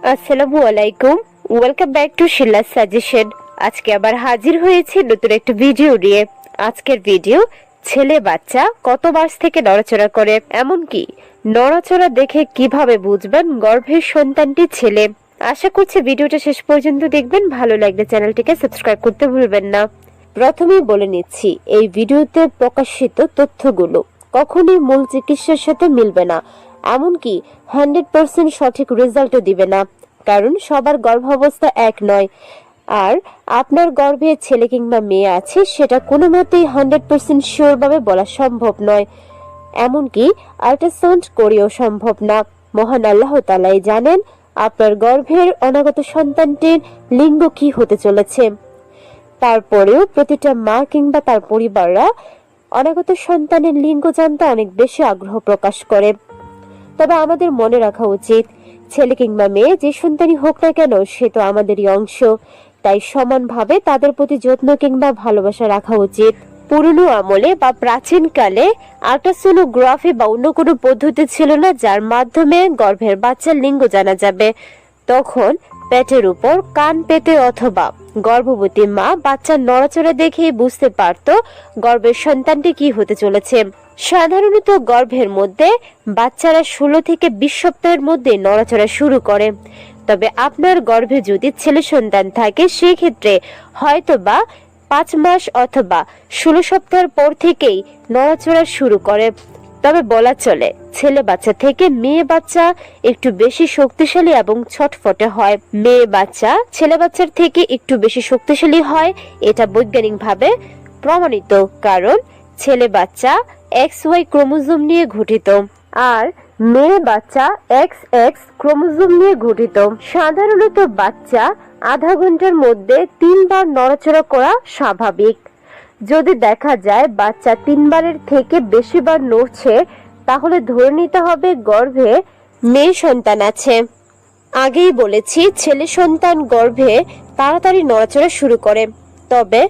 আসসালামু আলাইকুম, welcome back to Shila suggestion. আজকে আবার হাজির হয়েছি নতুন একটা ভিডিও নিয়ে। আজকের ভিডিও, ছেলে বাচ্চা কত মাস থেকে নড়াচড়া করে, এমনকি নড়াচড়া দেখে কিভাবে বুঝবেন গর্ভের সন্তানটি ছেলে। আশা করছি ভিডিওটা শেষ পর্যন্ত দেখবেন। ভালো লাগলে চ্যানেলটিকে সাবস্ক্রাইব করতে ভুলবেন না। প্রথমেই বলে নিচ্ছি, এই ভিডিওতে প্রকাশিত তথ্যগুলো কখনোই মূল চিকিৎসার সাথে মিলবে না, এমনকি 100% সঠিক রেজাল্টও দিবে না, কারণ সবার গর্ভাবস্থা এক নয়। আর আপনার গর্ভে ছেলে কিংবা মেয়ে আছে সেটা কোনো মতেই 100% শিওর ভাবে বলা সম্ভব নয়, এমনকি আল্ট্রাসাউন্ড করেও সম্ভব না। মহান আল্লাহ তাআলাই জানেন আপনার গর্ভের অনাগত সন্তানটির লিঙ্গ কি হতে চলেছে। তারপরেও প্রতিটা মা কিংবা তার পরিবাররা অনাগত সন্তানের লিঙ্গ জানতে অনেক বেশি আগ্রহ প্রকাশ করে। তবে আমাদের মনে রাখা উচিত, ছেলে কিংবা মেয়ে যে সন্তানই হোক না কেন সে তো আমাদেরই অংশ, তাই সমানভাবে তাদের প্রতি যত্ন কিংবা ভালোবাসা রাখা উচিত। পুরনো আমলে বা প্রাচীন কালে আল্ট্রাসোনোগ্রাফি বা অন্য কোনো পদ্ধতি ছিল না যার মাধ্যমে গর্ভের বাচ্চার লিঙ্গ জানা যাবে। তখন পেটের উপর কান পেতে অথবা গর্ভবতী মা বাচ্চার নড়াচড়া দেখেই বুঝতে পারত গর্ভের সন্তানটি কি হতে চলেছে। সাধারণত গর্ভের মধ্যে বাচ্চারা 16 থেকে 20 সপ্তাহের মধ্যে নড়াচড়া শুরু করে। তবে আপনার গর্ভে যদি ছেলে সন্তান থাকে সেক্ষেত্রে হয়তোবা 5 মাস অথবা 16 সপ্তাহের পর থেকেই নড়াচড়া শুরু করে। তবে বলা চলে ছেলে বাচ্চা থেকে মেয়ে বাচ্চা একটু বেশি শক্তিশালী এবং ছটফটে হয়। মেয়ে বাচ্চা ছেলে বাচ্চার থেকে একটু বেশি শক্তিশালী হয়, এটা বৈজ্ঞানিকভাবে প্রমাণিত, কারণ ছেলে বাচ্চা XY ক্রোমোজোম নিয়ে গঠিত আর মেয়ে বাচ্চা XX ক্রোমোজোম নিয়ে গঠিত। সাধারণত বাচ্চা আধা ঘন্টার মধ্যে 3 বার নড়াচড়া করা স্বাভাবিক। যদি দেখা যায় বাচ্চা 3 বারের থেকে বেশি বার নড়ছে, তাহলে ধরে নিতে হবে গর্ভে মেয়ে সন্তান আছে। আগেই বলেছি ছেলে সন্তান গর্ভে তাড়াতাড়ি নড়াচড়া শুরু করে, তবে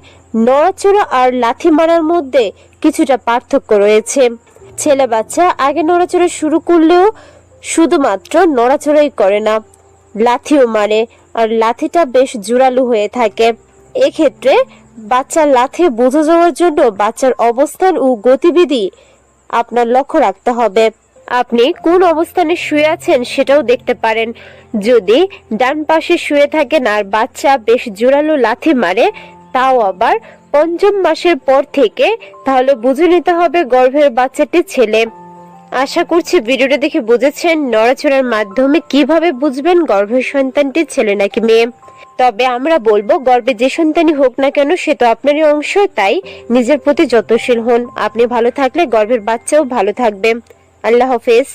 নড়াচড়া আর লাথি মারার মধ্যে কিছুটা পার্থক্য রয়েছে। ছেলে বাচ্চা আগে নড়াচড়া শুরু করলেও শুধুমাত্র নড়াচড়াই করে না, লাথিও মারে, আর লাথিটা বেশ জোরালো হয়ে থাকে। এক্ষেত্রে বাচ্চার লাথি বোঝা যাওয়ার জন্য বাচ্চার অবস্থান ও গতিবিধি আপনার লক্ষ্য রাখতে হবে। আপনি কোন অবস্থানে শুয়ে আছেন সেটাও দেখতে পারেন। যদি ডান পাশে শুয়ে থাকেন আর বাচ্চা বেশ জোরালো লাথি মারে, তাও আবার 5ম মাসের পর থেকে, তাহলে বুঝে নিতে হবে গর্ভের বাচ্চাটি ছেলে। আশা করছি ভিডিওটা দেখে বুঝেছেন নড়াচড়ার মাধ্যমে কিভাবে বুঝবেন গর্ভের সন্তানটি ছেলে নাকি মেয়ে। তবে আমরা বলবো গর্ভে যে সন্তানই হোক না কেন সে তো আপনারই অংশ, তাই নিজের প্রতি যত্নশীল হন। আপনি ভালো থাকলে গর্ভের বাচ্চাও ভালো থাকবে। আল্লাহ হাফেজ।